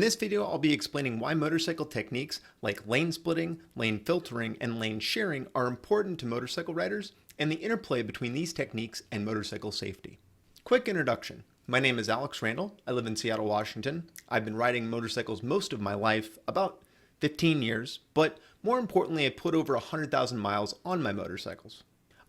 In this video, I'll be explaining why motorcycle techniques like lane splitting, lane filtering, and lane sharing are important to motorcycle riders and the interplay between these techniques and motorcycle safety. Quick introduction. My name is Alex Randall. I live in Seattle, Washington. I've been riding motorcycles most of my life, about 15 years, but more importantly, I put over 100,000 miles on my motorcycles.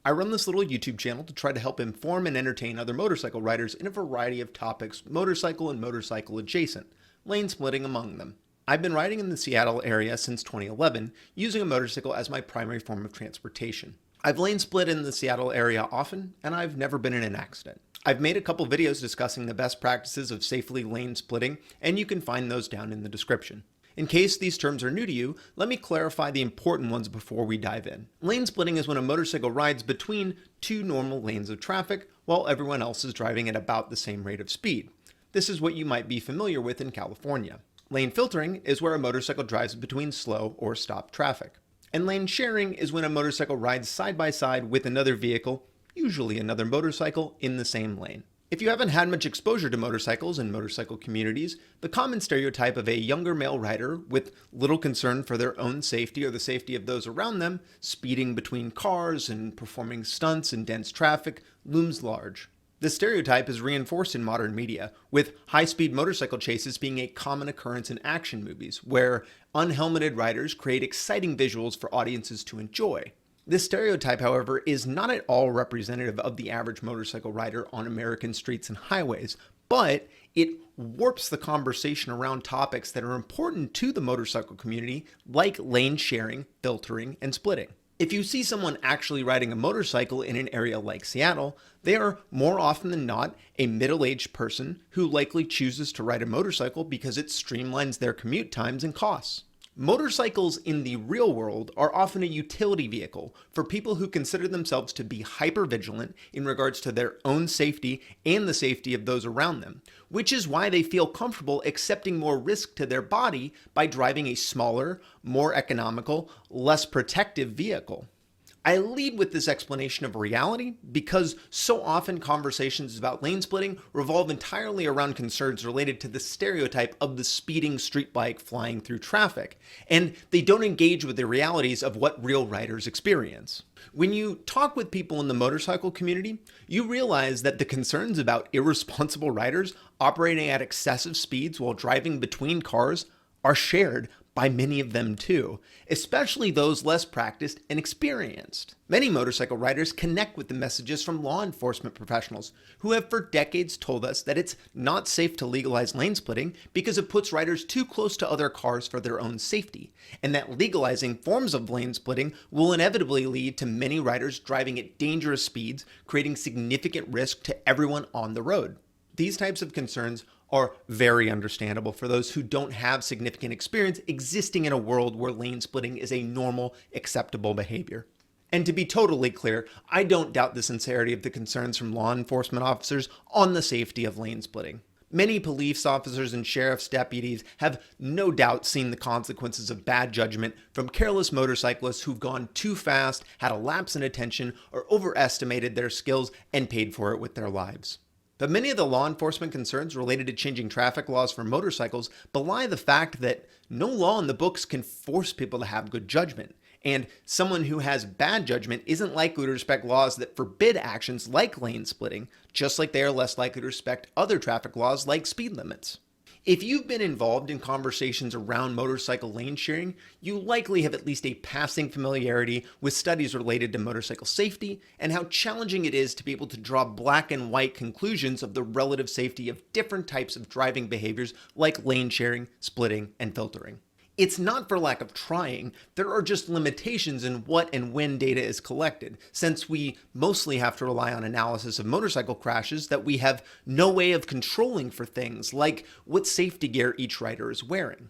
I run this little YouTube channel to try to help inform and entertain other motorcycle riders in a variety of topics, motorcycle and motorcycle adjacent, lane splitting among them. I've been riding in the Seattle area since 2011, using a motorcycle as my primary form of transportation. I've lane split in the Seattle area often, and I've never been in an accident. I've made a couple videos discussing the best practices of safely lane splitting, and you can find those down in the description. In case these terms are new to you, let me clarify the important ones before we dive in. Lane splitting is when a motorcycle rides between two normal lanes of traffic while everyone else is driving at about the same rate of speed. This is what you might be familiar with in California. Lane filtering is where a motorcycle drives between slow or stopped traffic. And lane sharing is when a motorcycle rides side by side with another vehicle, usually another motorcycle, in the same lane. If you haven't had much exposure to motorcycles and motorcycle communities, the common stereotype of a younger male rider with little concern for their own safety or the safety of those around them, speeding between cars and performing stunts in dense traffic, looms large. This stereotype is reinforced in modern media, with high-speed motorcycle chases being a common occurrence in action movies, where unhelmeted riders create exciting visuals for audiences to enjoy. This stereotype, however, is not at all representative of the average motorcycle rider on American streets and highways, but it warps the conversation around topics that are important to the motorcycle community, like lane sharing, filtering, and splitting. If you see someone actually riding a motorcycle in an area like Seattle, they are more often than not a middle-aged person who likely chooses to ride a motorcycle because it streamlines their commute times and costs. Motorcycles in the real world are often a utility vehicle for people who consider themselves to be hyper-vigilant in regards to their own safety and the safety of those around them, which is why they feel comfortable accepting more risk to their body by driving a smaller, more economical, less protective vehicle. I lead with this explanation of reality because so often conversations about lane splitting revolve entirely around concerns related to the stereotype of the speeding street bike flying through traffic, and they don't engage with the realities of what real riders experience. When you talk with people in the motorcycle community, you realize that the concerns about irresponsible riders operating at excessive speeds while driving between cars are shared by many of them too, especially those less practiced and experienced. Many motorcycle riders connect with the messages from law enforcement professionals who have for decades told us that it's not safe to legalize lane splitting because it puts riders too close to other cars for their own safety, and that legalizing forms of lane splitting will inevitably lead to many riders driving at dangerous speeds, creating significant risk to everyone on the road. These types of concerns are very understandable for those who don't have significant experience existing in a world where lane splitting is a normal, acceptable behavior. And to be totally clear, I don't doubt the sincerity of the concerns from law enforcement officers on the safety of lane splitting. Many police officers and sheriff's deputies have no doubt seen the consequences of bad judgment from careless motorcyclists who've gone too fast, had a lapse in attention, or overestimated their skills and paid for it with their lives. But many of the law enforcement concerns related to changing traffic laws for motorcycles belie the fact that no law in the books can force people to have good judgment, and someone who has bad judgment isn't likely to respect laws that forbid actions like lane splitting, just like they are less likely to respect other traffic laws like speed limits. If you've been involved in conversations around motorcycle lane sharing, you likely have at least a passing familiarity with studies related to motorcycle safety and how challenging it is to be able to draw black and white conclusions of the relative safety of different types of driving behaviors like lane sharing, splitting, and filtering. It's not for lack of trying, there are just limitations in what and when data is collected, since we mostly have to rely on analysis of motorcycle crashes that we have no way of controlling for things like what safety gear each rider is wearing.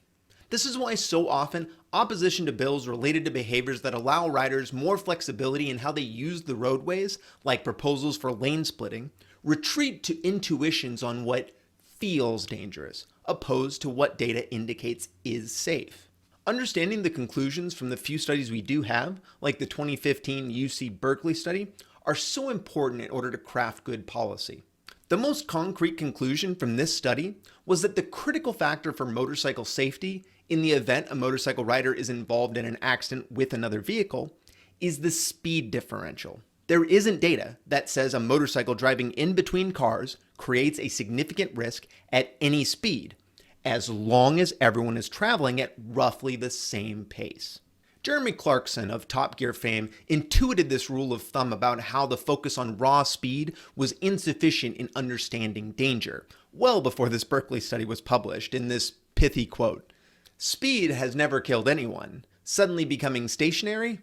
This is why so often opposition to bills related to behaviors that allow riders more flexibility in how they use the roadways, like proposals for lane splitting, retreat to intuitions on what feels dangerous, opposed to what data indicates is safe. Understanding the conclusions from the few studies we do have, like the 2015 UC Berkley Study, are so important in order to craft good policy. The most concrete conclusion from this study was that the critical factor for motorcycle safety in the event a motorcycle rider is involved in an accident with another vehicle is the speed differential. There isn't data that says a motorcycle driving in between cars creates a significant risk at any speed, as long as everyone is traveling at roughly the same pace. Jeremy Clarkson of Top Gear fame intuited this rule of thumb about how the focus on raw speed was insufficient in understanding danger, well before this Berkley study was published, in this pithy quote: "Speed has never killed anyone. Suddenly becoming stationary?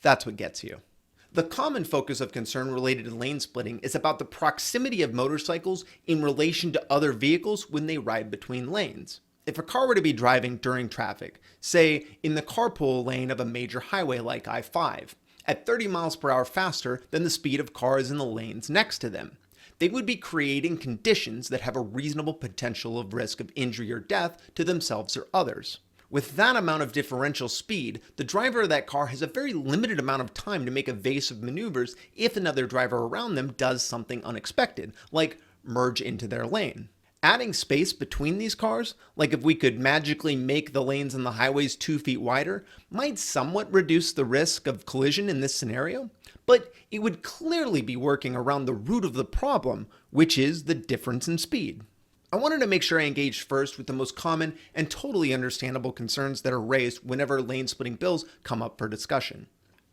That's what gets you." The common focus of concern related to lane splitting is about the proximity of motorcycles in relation to other vehicles when they ride between lanes. If a car were to be driving during traffic, say in the carpool lane of a major highway like I-5, at 30 miles per hour faster than the speed of cars in the lanes next to them, they would be creating conditions that have a reasonable potential of risk of injury or death to themselves or others. With that amount of differential speed, the driver of that car has a very limited amount of time to make evasive maneuvers if another driver around them does something unexpected, like merge into their lane. Adding space between these cars, like if we could magically make the lanes on the highways 2 feet wider, might somewhat reduce the risk of collision in this scenario, but it would clearly be working around the root of the problem, which is the difference in speed. I wanted to make sure I engaged first with the most common and totally understandable concerns that are raised whenever lane splitting bills come up for discussion.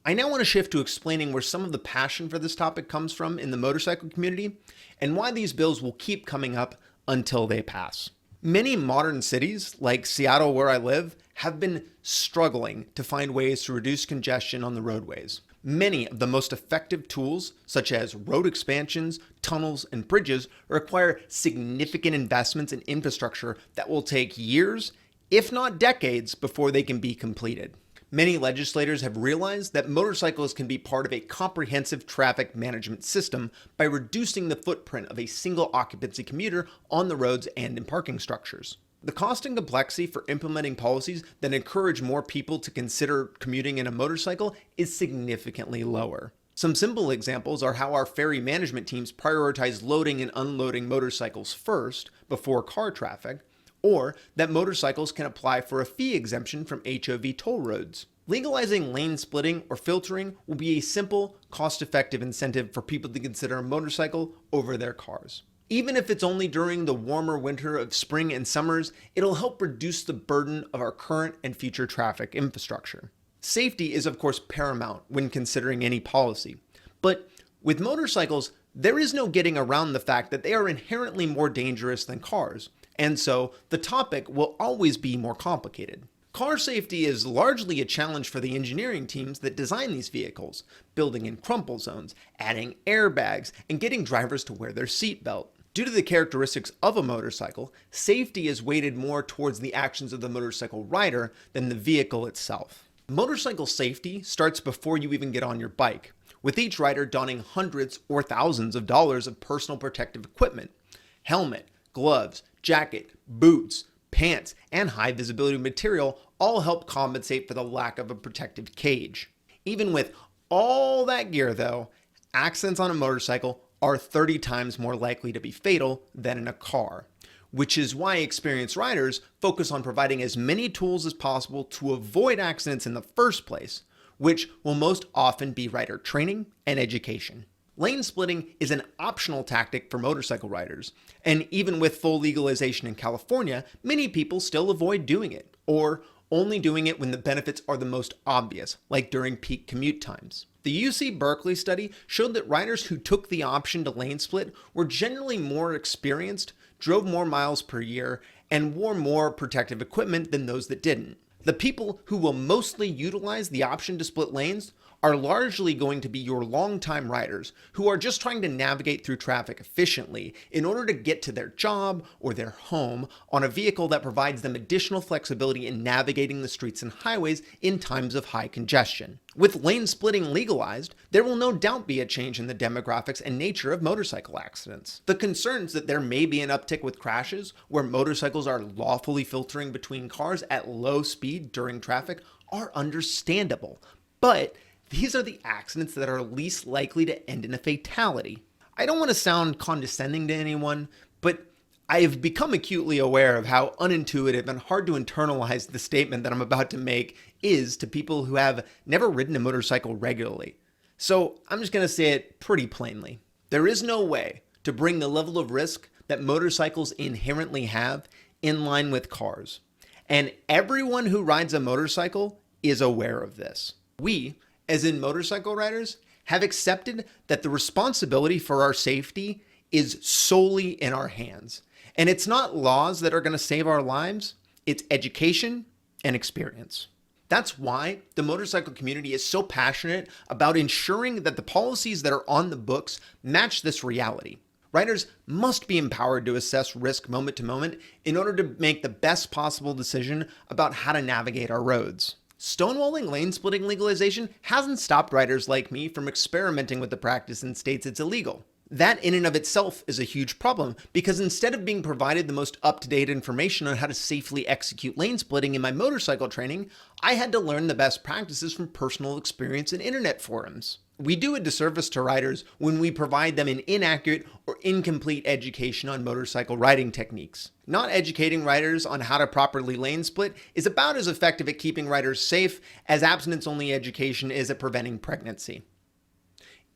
I now want to shift to explaining where some of the passion for this topic comes from in the motorcycle community and why these bills will keep coming up until they pass. Many modern cities, like Seattle where I live, have been struggling to find ways to reduce congestion on the roadways. Many of the most effective tools, such as road expansions, tunnels, and bridges, require significant investments in infrastructure that will take years, if not decades, before they can be completed. Many legislators have realized that motorcycles can be part of a comprehensive traffic management system by reducing the footprint of a single occupancy commuter on the roads and in parking structures. The cost and complexity for implementing policies that encourage more people to consider commuting in a motorcycle is significantly lower. Some simple examples are how our ferry management teams prioritize loading and unloading motorcycles first before car traffic, or that motorcycles can apply for a fee exemption from HOV toll roads. Legalizing lane splitting or filtering will be a simple, cost-effective incentive for people to consider a motorcycle over their cars. Even if it's only during the warmer winter of spring and summers, it'll help reduce the burden of our current and future traffic infrastructure. Safety is of course paramount when considering any policy, but with motorcycles, there is no getting around the fact that they are inherently more dangerous than cars, and so the topic will always be more complicated. Car safety is largely a challenge for the engineering teams that design these vehicles, building in crumple zones, adding airbags, and getting drivers to wear their seatbelt. Due to the characteristics of a motorcycle, safety is weighted more towards the actions of the motorcycle rider than the vehicle itself. Motorcycle safety starts before you even get on your bike, with each rider donning hundreds or thousands of dollars of personal protective equipment: helmet, gloves, jacket, boots, pants, and high visibility material all help compensate for the lack of a protective cage. Even with all that gear though, accidents on a motorcycle are 30 times more likely to be fatal than in a car, which is why experienced riders focus on providing as many tools as possible to avoid accidents in the first place, which will most often be rider training and education. Lane splitting is an optional tactic for motorcycle riders, and even with full legalization in California, many people still avoid doing it, or only doing it when the benefits are the most obvious, like during peak commute times. The UC Berkley study showed that riders who took the option to lane split were generally more experienced, drove more miles per year, and wore more protective equipment than those that didn't. The people who will mostly utilize the option to split lanes are largely going to be your longtime riders who are just trying to navigate through traffic efficiently in order to get to their job or their home on a vehicle that provides them additional flexibility in navigating the streets and highways in times of high congestion. With lane splitting legalized, there will no doubt be a change in the demographics and nature of motorcycle accidents. The concerns that there may be an uptick with crashes where motorcycles are lawfully filtering between cars at low speed during traffic are understandable, but these are the accidents that are least likely to end in a fatality. I don't want to sound condescending to anyone, but I have become acutely aware of how unintuitive and hard to internalize the statement that I'm about to make is to people who have never ridden a motorcycle regularly. So I'm just going to say it pretty plainly. There is no way to bring the level of risk that motorcycles inherently have in line with cars. And everyone who rides a motorcycle is aware of this. We, as in motorcycle riders, have accepted that the responsibility for our safety is solely in our hands. And it's not laws that are going to save our lives, it's education and experience. That's why the motorcycle community is so passionate about ensuring that the policies that are on the books match this reality. Riders must be empowered to assess risk moment to moment in order to make the best possible decision about how to navigate our roads. Stonewalling lane splitting legalization hasn't stopped riders like me from experimenting with the practice in states it's illegal. That in and of itself is a huge problem because instead of being provided the most up-to-date information on how to safely execute lane splitting in my motorcycle training, I had to learn the best practices from personal experience in internet forums. We do a disservice to riders when we provide them an inaccurate or incomplete education on motorcycle riding techniques. Not educating riders on how to properly lane split is about as effective at keeping riders safe as abstinence-only education is at preventing pregnancy.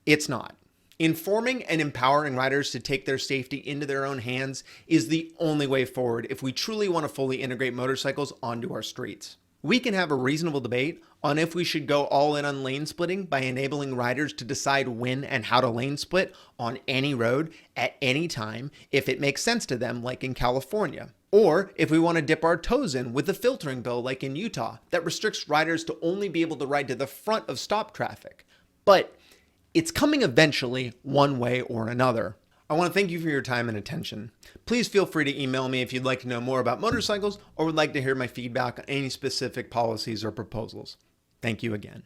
It's not. Informing and empowering riders to take their safety into their own hands is the only way forward if we truly want to fully integrate motorcycles onto our streets. We can have a reasonable debate on if we should go all in on lane splitting by enabling riders to decide when and how to lane split on any road at any time if it makes sense to them, like in California. Or if we want to dip our toes in with the filtering bill like in Utah that restricts riders to only be able to ride to the front of stop traffic. But it's coming eventually, one way or another. I want to thank you for your time and attention. Please feel free to email me if you'd like to know more about motorcycles or would like to hear my feedback on any specific policies or proposals. Thank you again.